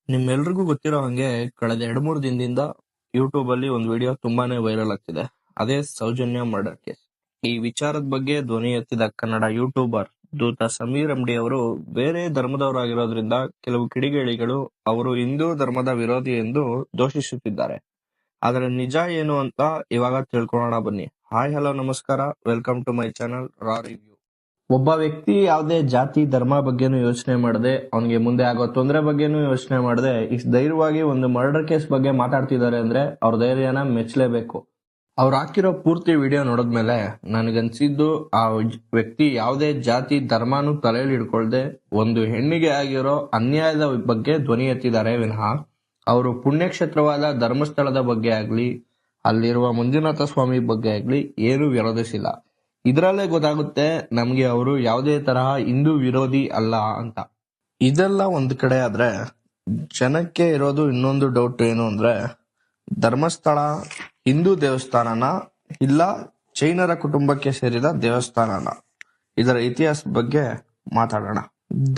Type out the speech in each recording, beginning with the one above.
ನಿಮ್ಮೆಲ್ರಿಗೂ ಗೊತ್ತಿರೋ ಹಂಗೆ ಕಳೆದ 2-3 ದಿನದಿಂದ ಯೂಟ್ಯೂಬ್ ಅಲ್ಲಿ ಒಂದು ವಿಡಿಯೋ ತುಂಬಾನೇ ವೈರಲ್ ಆಗ್ತಿದೆ. ಅದೇ ಸೌಜನ್ಯ ಮರ್ಡರ್ ಕೇಸ್. ಈ ವಿಚಾರದ ಬಗ್ಗೆ ಧ್ವನಿ ಎತ್ತಿದ ಕನ್ನಡ ಯೂಟ್ಯೂಬರ್ ದೂತ ಸಮೀರ್ ಅಂಬಿ ಅವರು ಬೇರೆ ಧರ್ಮದವರಾಗಿರೋದ್ರಿಂದ ಕೆಲವು ಕಿಡಿಗೇಡಿಗಳು ಅವರು ಹಿಂದೂ ಧರ್ಮದ ವಿರೋಧಿ ಎಂದು ದೂಷಿಸುತ್ತಿದ್ದಾರೆ. ಆದರೆ ನಿಜ ಏನು ಅಂತ ಇವಾಗ ತಿಳ್ಕೊಳ್ಳೋಣ ಬನ್ನಿ. ಹಾಯ್ ಹಲೋ ನಮಸ್ಕಾರ, welcome to my channel raw review. ಒಬ್ಬ ವ್ಯಕ್ತಿ ಯಾವುದೇ ಜಾತಿ ಧರ್ಮ ಬಗ್ಗೆನೂ ಯೋಚನೆ ಮಾಡದೆ, ಅವನಿಗೆ ಮುಂದೆ ಆಗೋ ತೊಂದರೆ ಬಗ್ಗೆನೂ ಯೋಚನೆ ಮಾಡದೆ ಇಷ್ಟು ಧೈರ್ಯವಾಗಿ ಒಂದು ಮರ್ಡರ್ ಕೇಸ್ ಬಗ್ಗೆ ಮಾತಾಡ್ತಿದ್ದಾರೆ ಅಂದ್ರೆ ಅವ್ರ ಧೈರ್ಯನ ಮೆಚ್ಚಲೇಬೇಕು. ಅವ್ರು ಹಾಕಿರೋ ಪೂರ್ತಿ ವಿಡಿಯೋ ನೋಡಿದ್ಮೇಲೆ ನನಗನ್ಸಿದ್ದು ಆ ವ್ಯಕ್ತಿ ಯಾವುದೇ ಜಾತಿ ಧರ್ಮನೂ ತಲೆಯಲ್ಲಿ ಹಿಡ್ಕೊಳ್ದೆ ಒಂದು ಹೆಣ್ಣಿಗೆ ಆಗಿರೋ ಅನ್ಯಾಯದ ಬಗ್ಗೆ ಧ್ವನಿ ಎತ್ತಿದ್ದಾರೆ ವಿನಃ ಅವರು ಪುಣ್ಯಕ್ಷೇತ್ರವಾದ ಧರ್ಮಸ್ಥಳದ ಬಗ್ಗೆ ಆಗ್ಲಿ, ಅಲ್ಲಿರುವ ಮಂಜುನಾಥ ಸ್ವಾಮಿ ಬಗ್ಗೆ ಆಗ್ಲಿ ಏನೂ ವಿರೋಧಿಸಿಲ್ಲ. ಇದರಲ್ಲೇ ಗೊತ್ತಾಗುತ್ತೆ ನಮ್ಗೆ ಅವರು ಯಾವುದೇ ತರಹ ಹಿಂದೂ ವಿರೋಧಿ ಅಲ್ಲ ಅಂತ. ಇದೆಲ್ಲ ಒಂದ್ ಕಡೆ ಆದ್ರೆ ಜನಕ್ಕೆ ಇರೋದು ಇನ್ನೊಂದು ಡೌಟ್ ಏನು ಅಂದ್ರೆ, ಧರ್ಮಸ್ಥಳ ಹಿಂದೂ ದೇವಸ್ಥಾನನ ಇಲ್ಲ ಜೈನರ ಕುಟುಂಬಕ್ಕೆ ಸೇರಿದ ದೇವಸ್ಥಾನನ? ಇದರ ಇತಿಹಾಸ ಬಗ್ಗೆ ಮಾತಾಡೋಣ.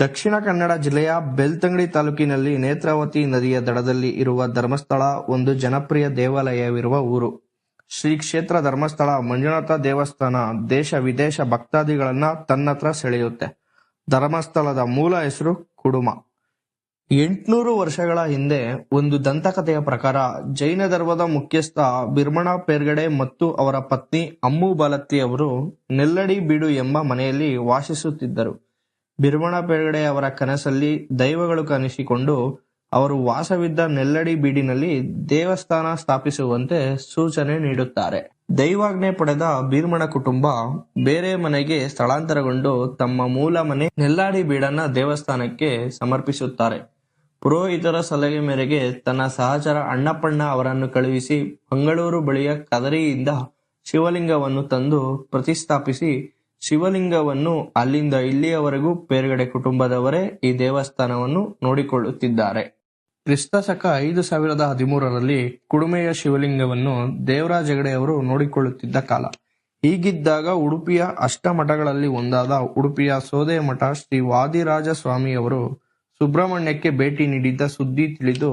ದಕ್ಷಿಣ ಕನ್ನಡ ಜಿಲ್ಲೆಯ ಬೆಳ್ತಂಗಡಿ ತಾಲೂಕಿನಲ್ಲಿ ನೇತ್ರಾವತಿ ನದಿಯ ದಡದಲ್ಲಿ ಇರುವ ಧರ್ಮಸ್ಥಳ ಒಂದು ಜನಪ್ರಿಯ ದೇವಾಲಯವಿರುವ ಊರು. ಶ್ರೀ ಕ್ಷೇತ್ರ ಧರ್ಮಸ್ಥಳ ಮಂಜುನಾಥ ದೇವಸ್ಥಾನ ದೇಶ ವಿದೇಶ ಭಕ್ತಾದಿಗಳನ್ನ ತನ್ನತ್ರ ಸೆಳೆಯುತ್ತೆ. ಧರ್ಮಸ್ಥಳದ ಮೂಲ ಹೆಸರು ಕುಡುಮ. 800 ವರ್ಷಗಳ ಹಿಂದೆ ಒಂದು ದಂತಕಥೆಯ ಪ್ರಕಾರ ಜೈನ ಧರ್ಮದ ಮುಖ್ಯಸ್ಥ ಬಿರ್ಮಣ ಪೇರ್ಗಡೆ ಮತ್ತು ಅವರ ಪತ್ನಿ ಅಮ್ಮು ಬಾಲತ್ತಿ ಅವರು ನೆಲ್ಲಡಿ ಬೀಡು ಎಂಬ ಮನೆಯಲ್ಲಿ ವಾಸಿಸುತ್ತಿದ್ದರು. ಬಿರ್ಮಣ ಪೇರ್ಗಡೆ ಅವರ ಕನಸಲ್ಲಿ ದೈವಗಳು ಕಾಣಿಸಿಕೊಂಡು ಅವರು ವಾಸವಿದ್ದ ನೆಲ್ಲಡಿ ಬೀಡಿನಲ್ಲಿ ದೇವಸ್ಥಾನ ಸ್ಥಾಪಿಸುವಂತೆ ಸೂಚನೆ ನೀಡುತ್ತಾರೆ. ದೈವಾಜ್ಞೆ ಪಡೆದ ಬೀರ್ಮಣ ಕುಟುಂಬ ಬೇರೆ ಮನೆಗೆ ಸ್ಥಳಾಂತರಗೊಂಡು ತಮ್ಮ ಮೂಲ ಮನೆ ನೆಲ್ಲಾಡಿ ಬೀಡನ್ನ ದೇವಸ್ಥಾನಕ್ಕೆ ಸಮರ್ಪಿಸುತ್ತಾರೆ. ಪುರೋಹಿತರ ಸಲಹೆ ಮೇರೆಗೆ ತನ್ನ ಸಹಚರ ಅಣ್ಣಪ್ಪಣ್ಣ ಅವರನ್ನು ಕಳುಹಿಸಿ ಮಂಗಳೂರು ಬಳಿಯ ಕದರಿಯಿಂದ ಶಿವಲಿಂಗವನ್ನು ತಂದು ಪ್ರತಿಷ್ಠಾಪಿಸಿ ಶಿವಲಿಂಗವನ್ನು ಅಲ್ಲಿಂದ ಇಲ್ಲಿಯವರೆಗೂ ಪೇರ್ಗಡೆ ಕುಟುಂಬದವರೇ ಈ ದೇವಸ್ಥಾನವನ್ನು ನೋಡಿಕೊಳ್ಳುತ್ತಿದ್ದಾರೆ. ಕ್ರಿಸ್ತಶಕ 5013ರಲ್ಲಿ ಕುಡುಮೆಯ ಶಿವಲಿಂಗವನ್ನು ದೇವರಾಜ ಹೆಗಡೆ ಅವರು ನೋಡಿಕೊಳ್ಳುತ್ತಿದ್ದ ಕಾಲ. ಹೀಗಿದ್ದಾಗ ಉಡುಪಿಯ ಅಷ್ಟಮಠಗಳಲ್ಲಿ ಒಂದಾದ ಉಡುಪಿಯ ಸೋದೆ ಮಠ ಶ್ರೀ ವಾದಿರಾಜ ಸ್ವಾಮಿಯವರು ಸುಬ್ರಹ್ಮಣ್ಯಕ್ಕೆ ಭೇಟಿ ನೀಡಿದ್ದ ಸುದ್ದಿ ತಿಳಿದು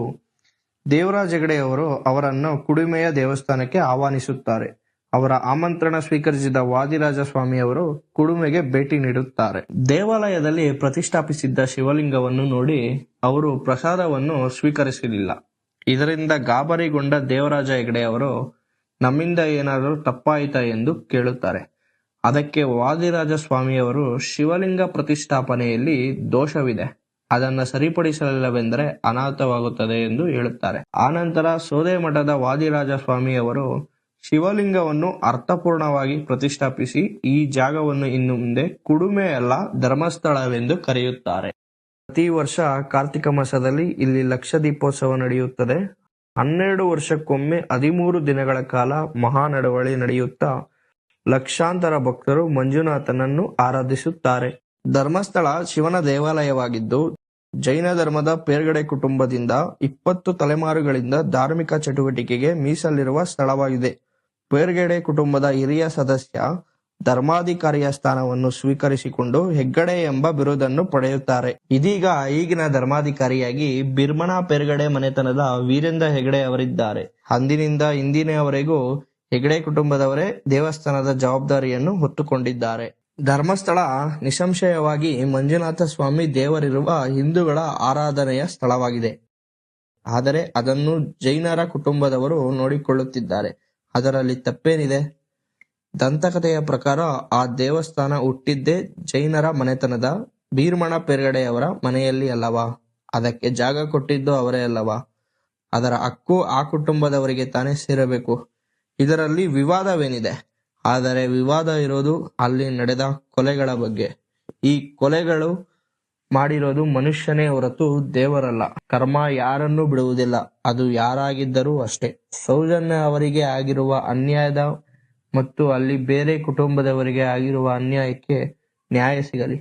ದೇವರಾಜ ಹೆಗಡೆ ಅವರು ಅವರನ್ನು ಕುಡುಮೆಯ ದೇವಸ್ಥಾನಕ್ಕೆ ಆಹ್ವಾನಿಸುತ್ತಾರೆ. ಅವರ ಆಮಂತ್ರಣ ಸ್ವೀಕರಿಸಿದ ವಾದಿರಾಜ ಸ್ವಾಮಿಯವರು ಕುಡುಮೆಗೆ ಭೇಟಿ ನೀಡುತ್ತಾರೆ. ದೇವಾಲಯದಲ್ಲಿ ಪ್ರತಿಷ್ಠಾಪಿಸಿದ್ದ ಶಿವಲಿಂಗವನ್ನು ನೋಡಿ ಅವರು ಪ್ರಸಾದವನ್ನು ಸ್ವೀಕರಿಸಲಿಲ್ಲ. ಇದರಿಂದ ಗಾಬರಿಗೊಂಡ ದೇವರಾಜ ಹೆಗಡೆ ಅವರು ನಮ್ಮಿಂದ ಏನಾದರೂ ತಪ್ಪಾಯಿತಾ ಎಂದು ಕೇಳುತ್ತಾರೆ. ಅದಕ್ಕೆ ವಾದಿರಾಜ ಸ್ವಾಮಿಯವರು ಶಿವಲಿಂಗ ಪ್ರತಿಷ್ಠಾಪನೆಯಲ್ಲಿ ದೋಷವಿದೆ, ಅದನ್ನು ಸರಿಪಡಿಸಲಿಲ್ಲವೆಂದರೆ ಅನಾಹುತವಾಗುತ್ತದೆ ಎಂದು ಹೇಳುತ್ತಾರೆ. ಆನಂತರ ಸೋದೆ ಮಠದ ವಾದಿರಾಜ ಸ್ವಾಮಿಯವರು ಶಿವಲಿಂಗವನ್ನು ಅರ್ಥಪೂರ್ಣವಾಗಿ ಪ್ರತಿಷ್ಠಾಪಿಸಿ ಈ ಜಾಗವನ್ನು ಇನ್ನು ಮುಂದೆ ಕುಡುಮೆ ಅಲ್ಲ ಧರ್ಮಸ್ಥಳವೆಂದು ಕರೆಯುತ್ತಾರೆ. ಪ್ರತಿ ವರ್ಷ ಕಾರ್ತಿಕ ಮಾಸದಲ್ಲಿ ಇಲ್ಲಿ ಲಕ್ಷ ದೀಪೋತ್ಸವ ನಡೆಯುತ್ತದೆ. 12 ವರ್ಷಕ್ಕೊಮ್ಮೆ 13 ದಿನಗಳ ಕಾಲ ಮಹಾ ನಡವಳಿ ನಡೆಯುತ್ತಾ ಲಕ್ಷಾಂತರ ಭಕ್ತರು ಮಂಜುನಾಥನನ್ನು ಆರಾಧಿಸುತ್ತಾರೆ. ಧರ್ಮಸ್ಥಳ ಶಿವನ ದೇವಾಲಯವಾಗಿದ್ದು ಜೈನ ಧರ್ಮದ ಪೇರ್ಗಡೆ ಕುಟುಂಬದಿಂದ 20 ತಲೆಮಾರುಗಳಿಂದ ಧಾರ್ಮಿಕ ಚಟುವಟಿಕೆಗೆ ಮೀಸಲಿರುವ ಸ್ಥಳವಾಗಿದೆ. ಪೇರ್ಗಡೆ ಕುಟುಂಬದ ಹಿರಿಯ ಸದಸ್ಯ ಧರ್ಮಾಧಿಕಾರಿಯ ಸ್ಥಾನವನ್ನು ಸ್ವೀಕರಿಸಿಕೊಂಡು ಹೆಗ್ಗಡೆ ಎಂಬ ಬಿರುದನ್ನು ಪಡೆಯುತ್ತಾರೆ. ಇದೀಗ ಈಗಿನ ಧರ್ಮಾಧಿಕಾರಿಯಾಗಿ ಬಿರ್ಮಣ ಪೇರ್ಗಡೆ ಮನೆತನದ ವೀರೇಂದ್ರ ಹೆಗಡೆ ಅವರಿದ್ದಾರೆ. ಅಂದಿನಿಂದ ಇಂದಿನವರೆಗೂ ಹೆಗಡೆ ಕುಟುಂಬದವರೇ ದೇವಸ್ಥಾನದ ಜವಾಬ್ದಾರಿಯನ್ನು ಹೊತ್ತುಕೊಂಡಿದ್ದಾರೆ. ಧರ್ಮಸ್ಥಳ ನಿಸ್ಸಂಶಯವಾಗಿ ಮಂಜುನಾಥ ಸ್ವಾಮಿ ದೇವರಿರುವ ಹಿಂದೂಗಳ ಆರಾಧನೆಯ ಸ್ಥಳವಾಗಿದೆ. ಆದರೆ ಅದನ್ನು ಜೈನರ ಕುಟುಂಬದವರು ನೋಡಿಕೊಳ್ಳುತ್ತಿದ್ದಾರೆ. ಅದರಲ್ಲಿ ತಪ್ಪೇನಿದೆ? ದಂತಕಥೆಯ ಪ್ರಕಾರ ಆ ದೇವಸ್ಥಾನ ಹುಟ್ಟಿದ್ದೇ ಜೈನರ ಮನೆತನದ ಭೀರ್ಮಣ ಪೇರ್ಗಡೆಯವರ ಮನೆಯಲ್ಲಿ ಅಲ್ಲವಾ? ಅದಕ್ಕೆ ಜಾಗ ಕೊಟ್ಟಿದ್ದು ಅವರೇ ಅಲ್ಲವಾ? ಅದರ ಹಕ್ಕು ಆ ಕುಟುಂಬದವರಿಗೆ ತಾನೇ ಸೇರಬೇಕು. ಇದರಲ್ಲಿ ವಿವಾದವೇನಿದೆ? ಆದರೆ ವಿವಾದ ಇರೋದು ಅಲ್ಲಿ ನಡೆದ ಕೊಲೆಗಳ ಬಗ್ಗೆ. ಈ ಕೊಲೆಗಳು ಮಾಡಿರೋದು ಮನುಷ್ಯನೇ ಹೊರತು ದೇವರಲ್ಲ. ಕರ್ಮ ಯಾರನ್ನೂ ಬಿಡುವುದಿಲ್ಲ, ಅದು ಯಾರಾಗಿದ್ದರೂ ಅಷ್ಟೇ. ಸೌಜನ್ಯ ಅವರಿಗೆ ಆಗಿರುವ ಅನ್ಯಾಯದ ಮತ್ತು ಅಲ್ಲಿ ಬೇರೆ ಕುಟುಂಬದವರಿಗೆ ಆಗಿರುವ ಅನ್ಯಾಯಕ್ಕೆ ನ್ಯಾಯ ಸಿಗಲಿ.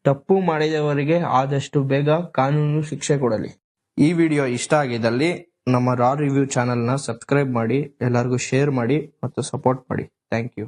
ತಪ್ಪು ಮಾಡಿದವರಿಗೆ ಆದಷ್ಟು ಬೇಗ ಕಾನೂನು ಶಿಕ್ಷೆ ಕೊಡಲಿ. ಈ ವಿಡಿಯೋ ಇಷ್ಟ ಆಗಿದ್ದಲ್ಲಿ ನಮ್ಮ ರಾ ರಿವ್ಯೂ ಚಾನೆಲ್ನ ಸಬ್ಸ್ಕ್ರೈಬ್ ಮಾಡಿ, ಎಲ್ಲರಿಗೂ ಶೇರ್ ಮಾಡಿ ಮತ್ತು ಸಪೋರ್ಟ್ ಮಾಡಿ. Thank you.